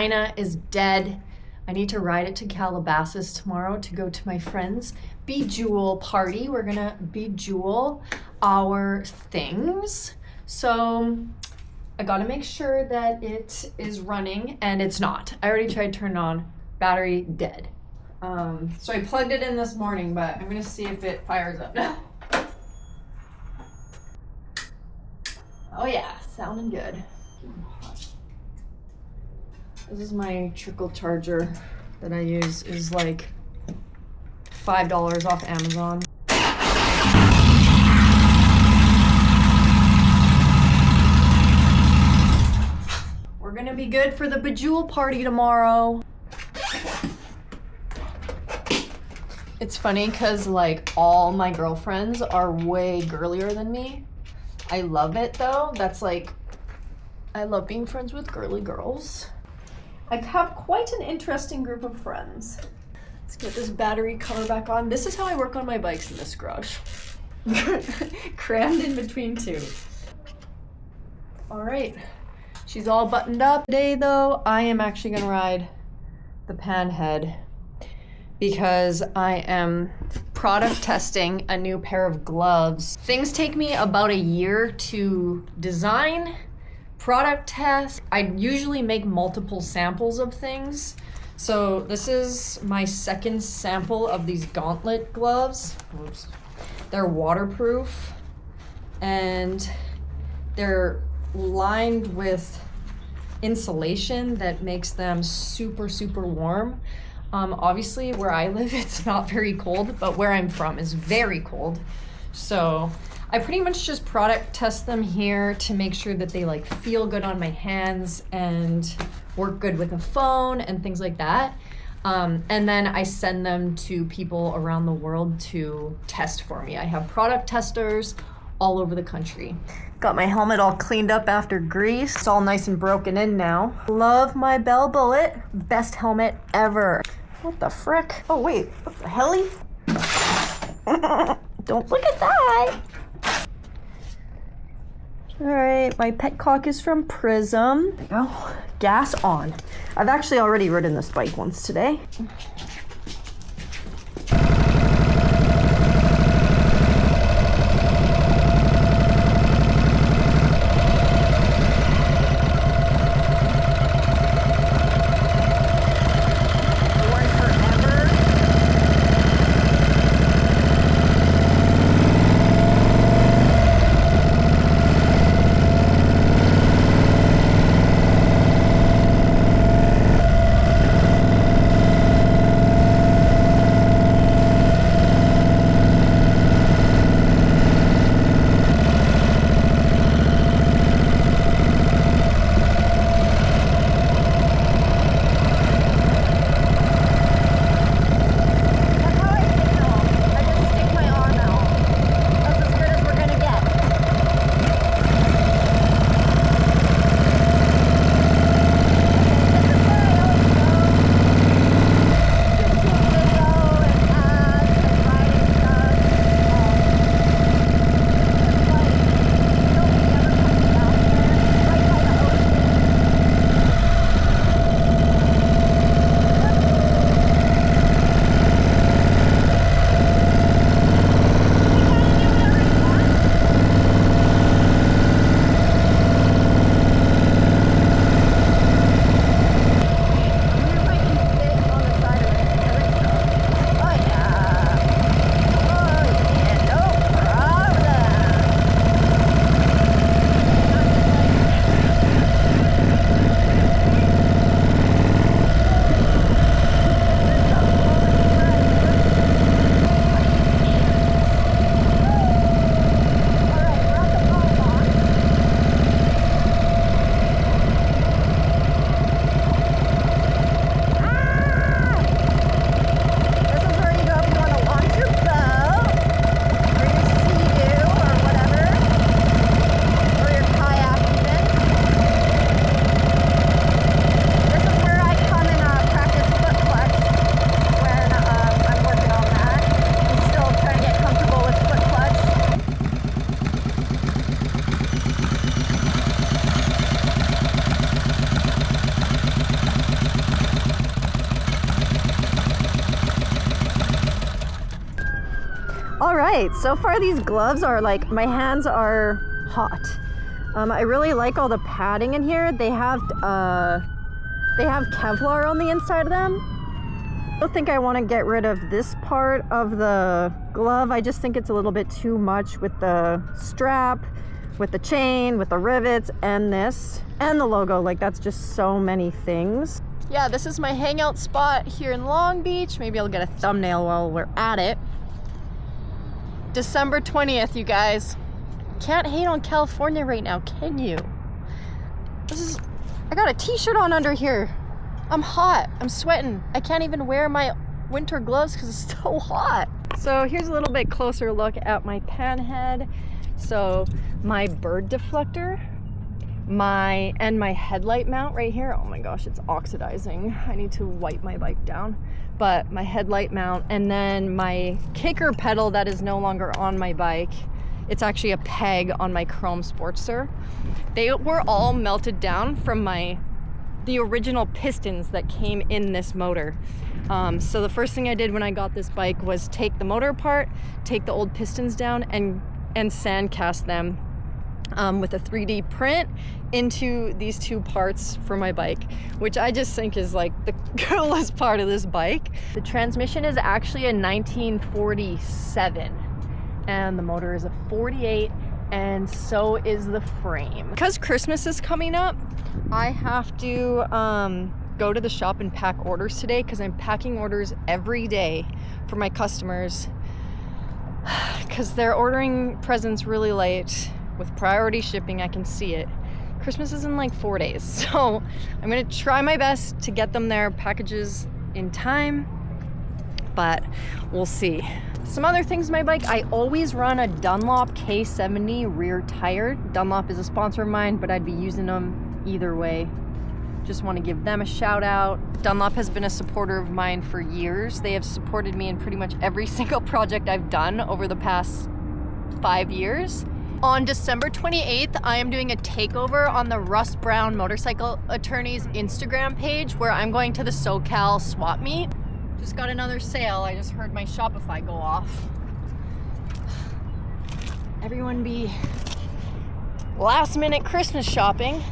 China is dead. I need to ride it to Calabasas tomorrow to go to my friend's bejewel party. We're gonna bejewel our things. So I gotta make sure that it is running, and it's not. I already tried to turn it on. Battery dead. So I plugged it in this morning, but I'm gonna see if it fires up now. Oh yeah, sounding good. This is my trickle charger that I use. Is like $5 off Amazon. We're gonna be good for the bejewel party tomorrow. It's funny because like all my girlfriends are way girlier than me. I love it though. That's like, I love being friends with girly girls. I have quite an interesting group of friends. Let's get this battery cover back on. This is how I work on my bikes in this garage. Crammed in between two. All right, she's all buttoned up. Today though, I am actually gonna ride the Panhead because I am product testing a new pair of gloves. Things take me about a year to design, product test. I usually make multiple samples of things. So this is my second sample of these gauntlet gloves. Oops. They're waterproof and they're lined with insulation that makes them super, super warm. Obviously where I live, it's not very cold, but where I'm from is very cold. So I pretty much just product test them here to make sure that they like feel good on my hands and work good with a phone and things like that. And then I send them to people around the world to test for me. I have product testers all over the country. Got my helmet all cleaned up after grease. It's all nice and broken in now. Love my Bell Bullet. Best helmet ever. What the frick? Oh wait, what the helly? Don't look at that. All right, my petcock is from Prism. There you go. Gas on. I've actually already ridden this bike once today. right, so far these gloves are like, my hands are hot. I really like all the padding in here. They have Kevlar on the inside of them. I don't think I want to get rid of this part of the glove. I just think it's a little bit too much with the strap, with the chain, with the rivets, and this, and the logo. Like, that's just so many things. Yeah, this is my hangout spot here in Long Beach. Maybe I'll get a thumbnail while we're at it. December 20th, you guys. Can't hate on California right now, can you? I got a t-shirt on under here. I'm hot, I'm sweating. I can't even wear my winter gloves because it's so hot. So here's a little bit closer look at my Panhead. So my bird deflector, my headlight mount right here. Oh my gosh, it's oxidizing. I need to wipe my bike down. But my headlight mount, and then my kicker pedal that is no longer on my bike. It's actually a peg on my Chrome Sportster. They were all melted down from the original pistons that came in this motor. So the first thing I did when I got this bike was take the motor apart, take the old pistons down, and sand cast them with a 3D print into these two parts for my bike, which I just think is like the coolest part of this bike. The transmission is actually a 1947 and the motor is a 48, and so is the frame. Because Christmas is coming up, I have to go to the shop and pack orders today because I'm packing orders every day for my customers because they're ordering presents really late with priority shipping. I can see it. Christmas is in like 4 days, so I'm gonna try my best to get them their packages in time, but we'll see. Some other things in my bike, I always run a Dunlop K70 rear tire. Dunlop is a sponsor of mine, but I'd be using them either way. Just want to give them a shout out. Dunlop has been a supporter of mine for years. They have supported me in pretty much every single project I've done over the past 5 years. On December 28th, I am doing a takeover on the Russ Brown Motorcycle Attorney's Instagram page where I'm going to the SoCal swap meet. Just got another sale. I just heard my Shopify go off. Everyone be last minute Christmas shopping.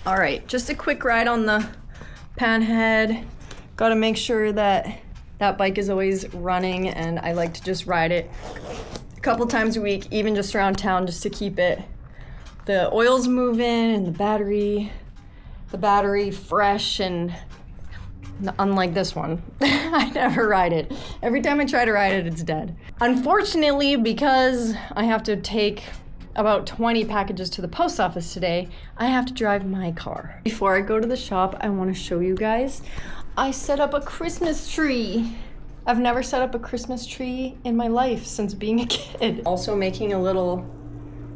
All right, just a quick ride on the Panhead. Got to make sure that that bike is always running, and I like to just ride it a couple times a week, even just around town, just to keep the oils moving and the battery fresh, and unlike this one, I never ride it. Every time I try to ride it, it's dead. Unfortunately, because I have to take about 20 packages to the post office today, I have to drive my car. Before I go to the shop, I want to show you guys, I set up a Christmas tree. I've never set up a Christmas tree in my life since being a kid. Also making a little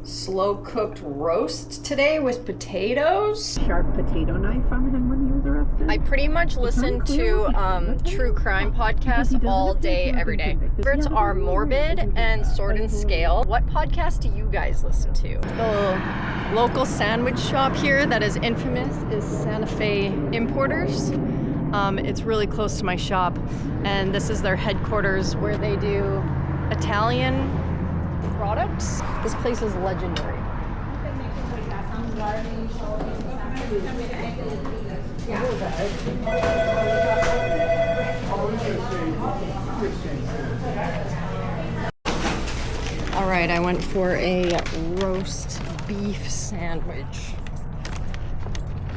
slow cooked roast today with potatoes. Sharp potato knife on him when he was arrested. I pretty much listen to true crime podcasts all day, every day. Favorites are Morbid and Sword and Scale. What podcast do you guys listen to? The local sandwich shop here that is infamous is Santa Fe Importers. It's really close to my shop, and this is their headquarters where they do Italian products. This place is legendary. All right, I went for a roast beef sandwich.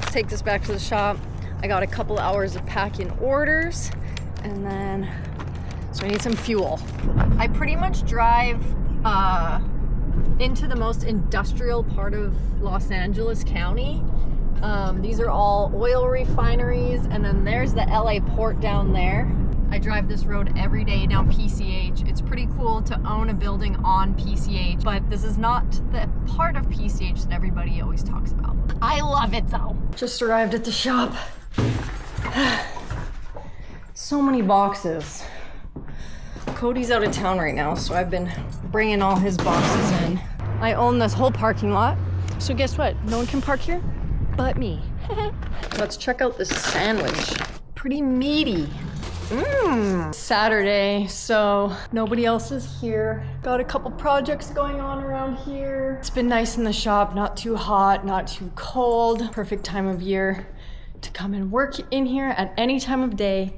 Let's take this back to the shop. I got a couple hours of packing orders, and then, so I need some fuel. I pretty much drive into the most industrial part of Los Angeles County. These are all oil refineries, and then there's the LA port down there. I drive this road every day down PCH. It's pretty cool to own a building on PCH, but this is not the part of PCH that everybody always talks about. I love it though. Just arrived at the shop. So many boxes. Cody's out of town right now, so I've been bringing all his boxes in. I own this whole parking lot, so guess what? No one can park here but me. Let's check out this sandwich. Pretty meaty. Saturday, so nobody else is here. Got a couple projects going on around here. It's been nice in the shop, not too hot, not too cold. Perfect time of year to come and work in here at any time of day.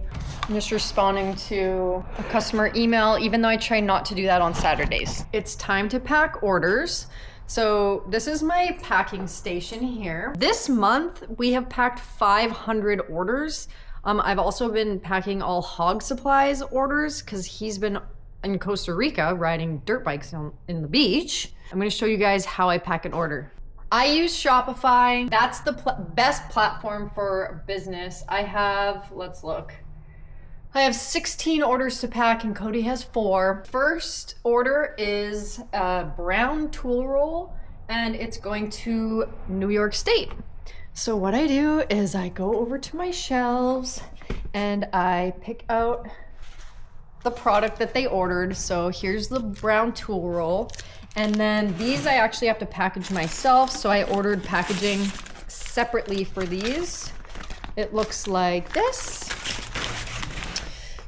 I'm just responding to a customer email, even though I try not to do that on Saturdays. It's time to pack orders. So this is my packing station here. This month, we have packed 500 orders. I've also been packing all Hog Supplies orders because he's been in Costa Rica riding dirt bikes in the beach. I'm gonna show you guys how I pack an order. I use Shopify. That's the best platform for business. I have, let's look. I have 16 orders to pack and Cody has 4. First order is a brown tool roll and it's going to New York State. So what I do is I go over to my shelves and I pick out the product that they ordered. So here's the brown tool roll. And then these I actually have to package myself. So I ordered packaging separately for these. It looks like this.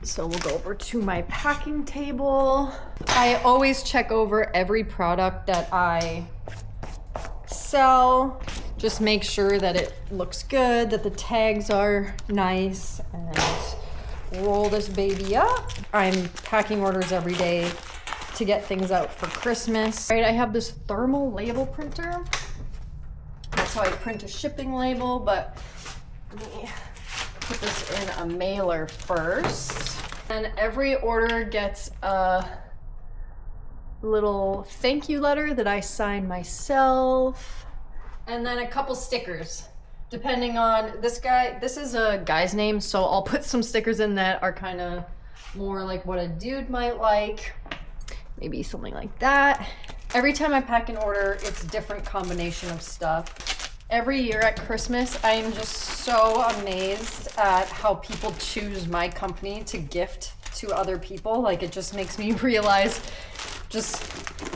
So we'll go over to my packing table. I always check over every product that I sell. Just make sure that it looks good, that the tags are nice, and roll this baby up. I'm packing orders every day to get things out for Christmas. Right, I have this thermal label printer. That's how I print a shipping label, but let me put this in a mailer first. And every order gets a little thank you letter that I sign myself. And then a couple stickers, depending on this guy. This is a guy's name, so I'll put some stickers in that are kind of more like what a dude might like. Maybe something like that. Every time I pack an order, it's a different combination of stuff. Every year at Christmas, I am just so amazed at how people choose my company to gift to other people. Like, it just makes me realize just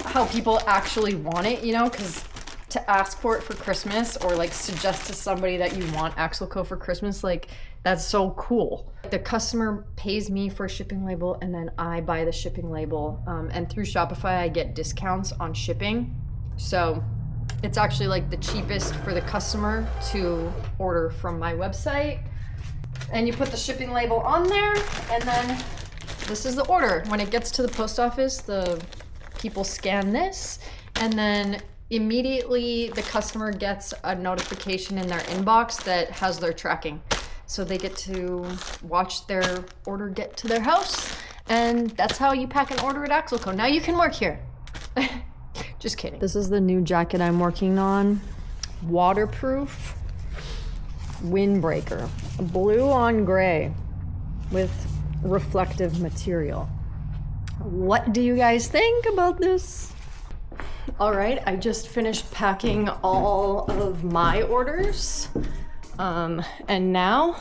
how people actually want it, you know, because to ask for it for Christmas or like suggest to somebody that you want Axel Co for Christmas, like that's so cool. The customer pays me for a shipping label and then I buy the shipping label. And through Shopify, I get discounts on shipping. So it's actually like the cheapest for the customer to order from my website. And you put the shipping label on there and then this is the order. When it gets to the post office, the people scan this and then immediately the customer gets a notification in their inbox that has their tracking. So they get to watch their order get to their house. And that's how you pack an order at Axel Co. Now you can work here. Just kidding. This is the new jacket I'm working on. Waterproof windbreaker. Blue on gray with reflective material. What do you guys think about this? All right, I just finished packing all of my orders. And now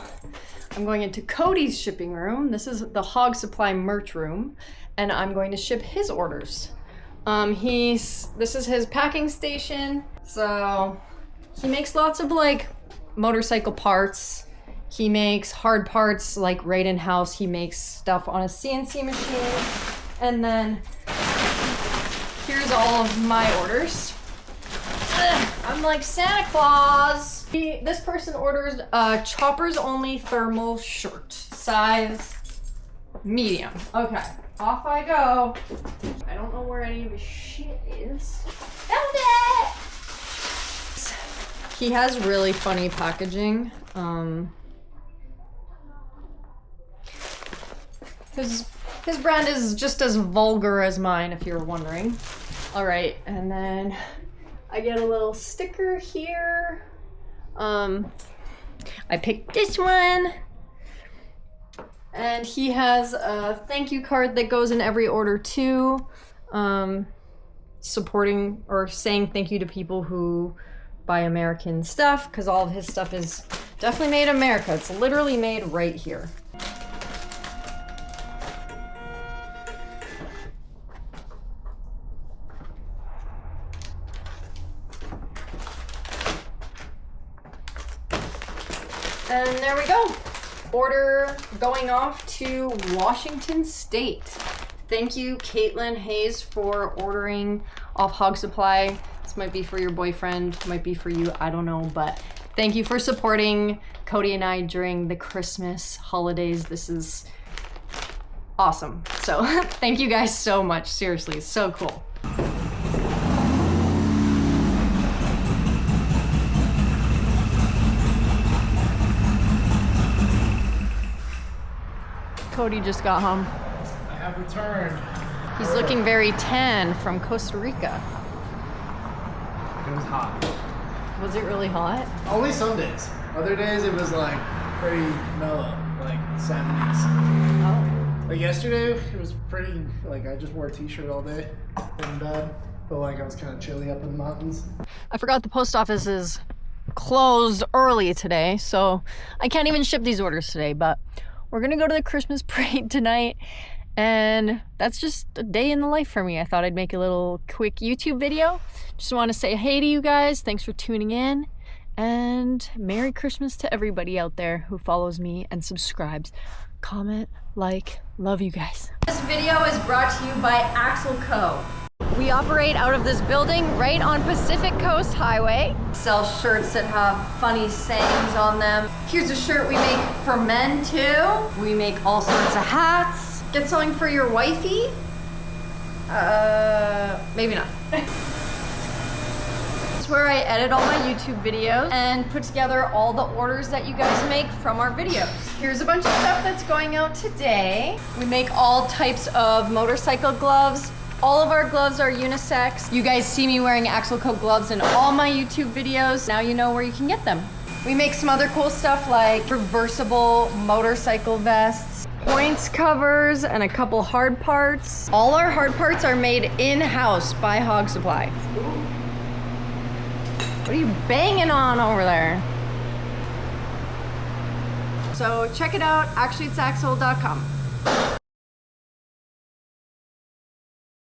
I'm going into Cody's shipping room. This is the Hog Supply merch room, and I'm going to ship his orders. This is his packing station. So he makes lots of like motorcycle parts. He makes hard parts like right in house. He makes stuff on a CNC machine. And then here's all of my orders. I'm like Santa Claus. This person orders a choppers only thermal shirt, size medium. Okay, off I go. I don't know where any of his shit is. Found it! He has really funny packaging. His brand is just as vulgar as mine, if you're wondering. All right, and then I get a little sticker here. I picked this one. And he has a thank you card that goes in every order too. Supporting or saying thank you to people who buy American stuff, because all of his stuff is definitely made in America. It's literally made right here. And there we go. Order going off to Washington State. Thank you, Caitlin Hayes, for ordering off Hog Supply. This might be for your boyfriend, might be for you, I don't know, but thank you for supporting Cody and I during the Christmas holidays. This is awesome. So thank you guys so much. Seriously, it's so cool. Cody just got home. I have returned. He's looking very tan from Costa Rica. It was hot. Was it really hot? Only some days. Other days it was like pretty mellow, like 70s. Oh. Like yesterday, it was pretty, like I just wore a t-shirt all day in bed. But like I was kind of chilly up in the mountains. I forgot the post office is closed early today, so I can't even ship these orders today, but we're gonna go to the Christmas parade tonight, and that's just a day in the life for me. I thought I'd make a little quick YouTube video. Just want to say hey to you guys. Thanks for tuning in, and Merry Christmas to everybody out there who follows me and subscribes. Comment, like, love you guys. This video is brought to you by Axel Co. We operate out of this building right on Pacific Coast Highway. Sell shirts that have funny sayings on them. Here's a shirt we make for men too. We make all sorts of hats. Get something for your wifey? Maybe not. It's where I edit all my YouTube videos and put together all the orders that you guys make from our videos. Here's a bunch of stuff that's going out today. We make all types of motorcycle gloves. All of our gloves are unisex. You guys see me wearing Axel Co gloves in all my YouTube videos. Now you know where you can get them. We make some other cool stuff like reversible motorcycle vests, points covers, and a couple hard parts. All our hard parts are made in-house by Hog Supply. What are you banging on over there? So check it out, actuallyitsaxel.com.